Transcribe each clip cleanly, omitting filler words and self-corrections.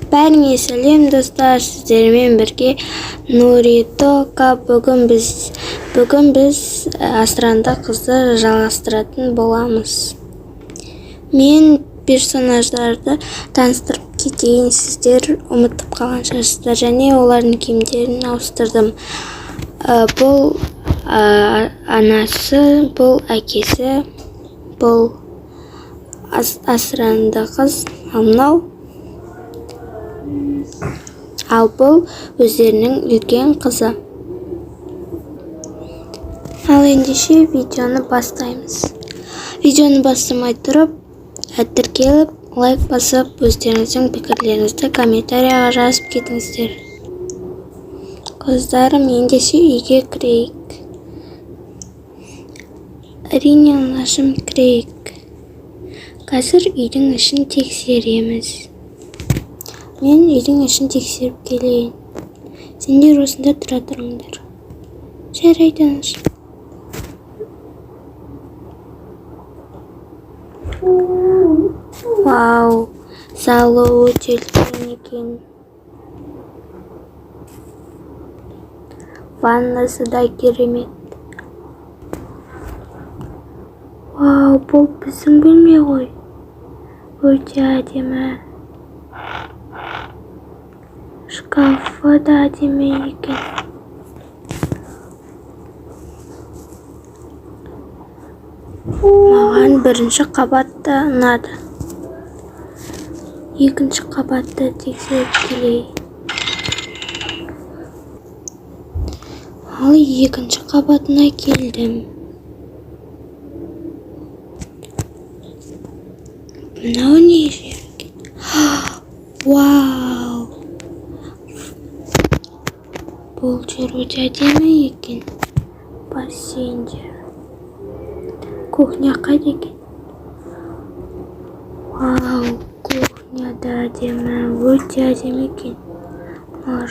Бәріңе сәлем достар, сіздермен бірге Нуритока. Бүгін біз асыранды қызды жалғастыратын боламыз. Мен персонаждарды таныстырып кетейін, сіздер ұмытып қалған шығарсыздар, және олардың киімдерін ауыстырдым. Бұл анасы, бұл әкесі, бұл асыранды қыз, ал бұл өздерінің үлкен қызы. Ал ендеше видеоны бастаймыз. Видеоны бастамай тұрып, тіркеліп, лайк басып, өздеріңіздің пікірлеріңізді комментарияға жазып кетіңіздер. Қыздарым, ендеше үйге кірейік. Әрине, анашым, кірейік. Қазір үйдің ішін тексереміз. Мен үйдің ішін тексеріп келейін. Сендер осында тұра тұрыңдар. Жарайды, анашым. Вау, залы өте үлкен екен. Ваннасы да керемет. Вау, бұл біздің бөлме ғой. Өте әдемі. Шкафы да әдемі екен. Маған бірінші қабатты ұнады. Екінші қабатты тексеріп келейін. Ал екінші қабатына келдім. Мынау не жер екен? Вау! Бұл жер өте әдемі екен. Бассейн жер. Кухня қайда екен? Вау! Кухня да әдемі, өте әдемі екен.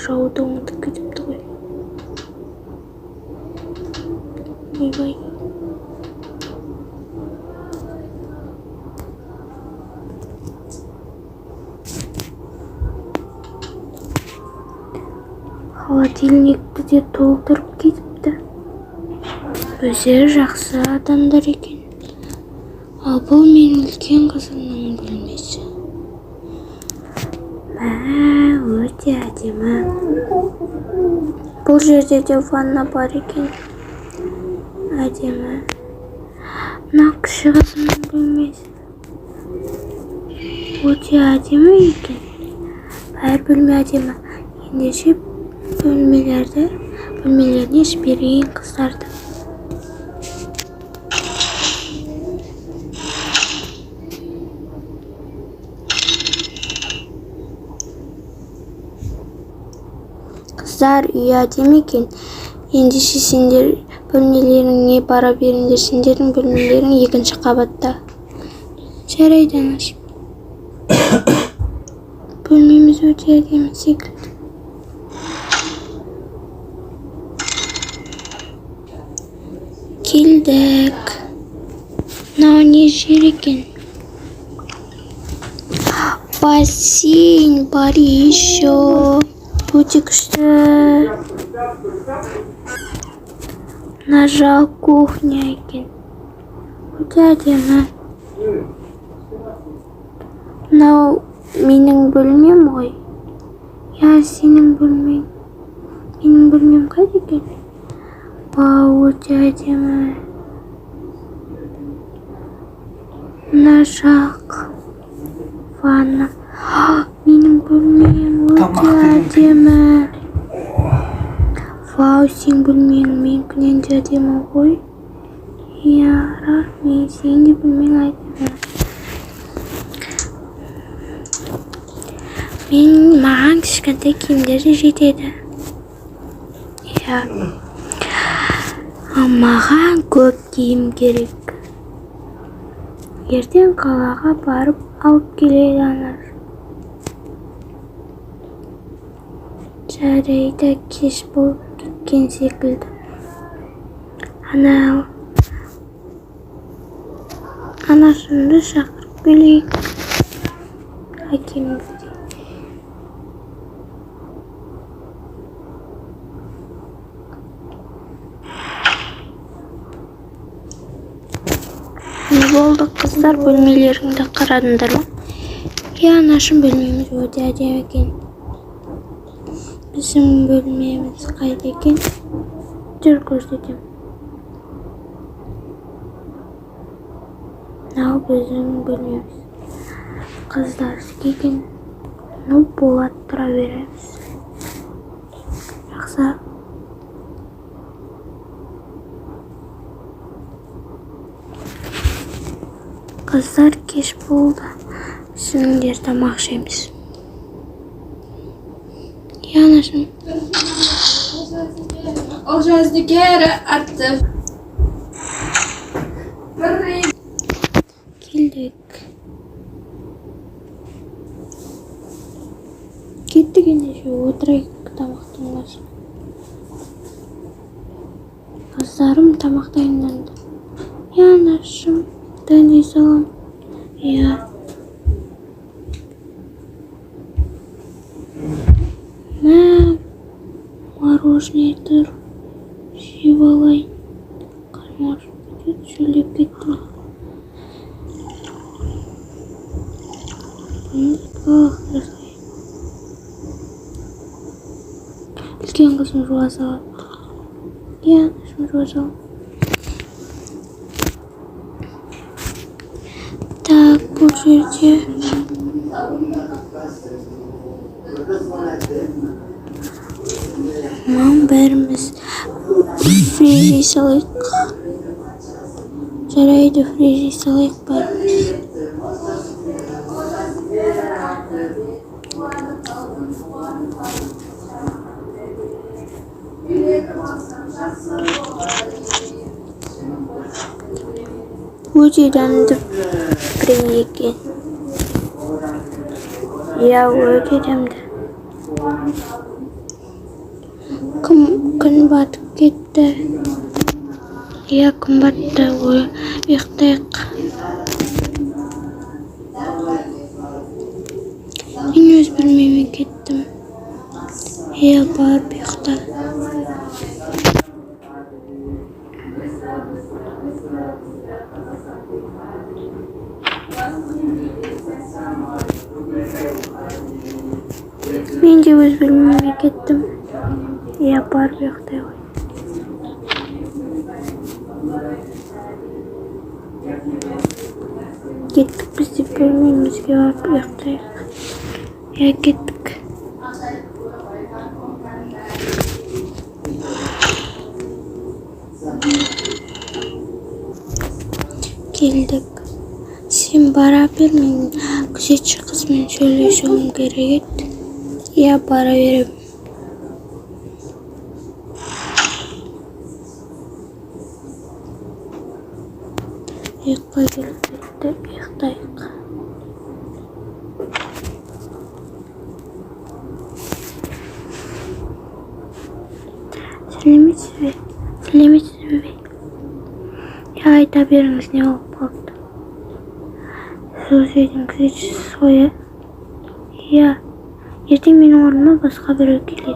Жауды ұмытып кетіпті ғой. Ойбай. Холодильникті де толтырып кетіпті. Өздері жақсы адамдар екен. Ал бұл менің үлкен қызымның бөлмесі. Өте әдемі. Бұл жерде де ванна бар екен. Әдемі. Мына кіші қызымның бөлмесі. Өте әдемі екен. Әр бөлме әдемі. Ендеше бөлмелеріне жіберейін қыздарды. Қыздар, үй әдемі екен. Ендеше сендер бөлмелеріңе бара беріңдер. Сендердің бөлмелерің екінші қабатта. Жарайды, анашым. Бөлмеміз өте әдемі секілді. Келдік. Мынау не жер екен? Бассейн бар еще. Өте күшті. Нажал кухня екен. Өте әдемі. Мынау менің бөлмем ғой. Я, сенің бөлмең. Менің бөлмем қайда екен? Вау, өте әдемі. Мына жақ ванна. Менің бөлмем өте әдемі. Вау, сен бөлмең менікінен де әдемі ғой. Я, рахмет, сен де бөлмең әдемі. Маған кішкентай киімдер де жетеді. Я. Маған көп киім керек. Ертең қалаға барып алып келеді анар. Жарайды, кеш болып кеткен секілді. Анашымды шақырып келейік. Әкемді. болды қыздар, бөлмелеріңді қарадыңдар ма? Я нашым бөлмеміз өте әдемі екен. Біздің бөлмеміз қайда екен? Жүр көрсетемін. Мынау біздің бөлмеміз. Қыздар екен. Ну, болады, тұра береміз. Жақсы. Қыздар кеш болды. Сендер тамақ жейміз. Янашым. Oljazdikere attı. Келдік. Кеттік ендеше отырайық тамақтың басына. Қыздарым тамақ дайындалды. Янашым, дайындай салам. Я. Мә, мороженое тұр. Жеп алайын. Қармаш сөйлеп кеттім. Үлкен қызым жуа салады. Я, жуа салам. Так, бұл жерде бәріміз фрижей салайық. Жарайды, фрижей салайық бәріміз. Өте дәмді пряник екен. Я, өте дәмді. Күн батып кетті. Я, күн батты. Ұйықтайық. Мен өз бөлмеме кеттім. Я, барып ұйықта. Мен де өз бөлмеме кеттім. Я, барып ұйықтай ғой. Кеттік біз де бөлмемізге барып ұйықтайық. Я, кеттік. Келдік. Сен бара бер, мен күзетші қызмен сөйлесуім керек еді. Я, бара берем. Ұйыққа келді, ұйықтайық. Сәлеметсіз бе? Сәлеметсіз бе? Я, айта беріңіз, не болып қалды? Сіз өзіңіздің күзетшісіз ғой, я? Ертең менің орныма басқа біреу келеді.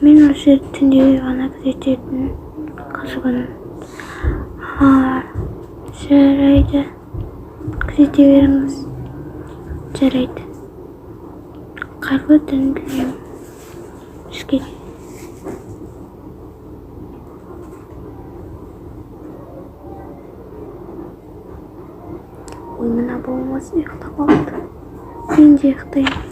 Мен осы түнде ғана күзететін қызбын. Жарайды. Күзете беріңіз. Жарайды. Қайырлы түн тілеймін. Бізге де. Ой, мына болмас, ұйықтап қалды. Мен де ұйықтаймын.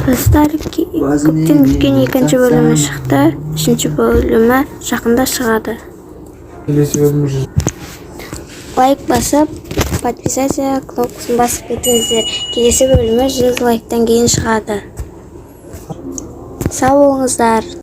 Достар, көптен күткен екінші бөлімі шықты. Үшінші бөлімі жақында шығады. Лайк басып, подписация кнопкасын басып кетіңіздер. Келесі бөлімі 100 лайктан кейін шығады. Сау болыңыздар.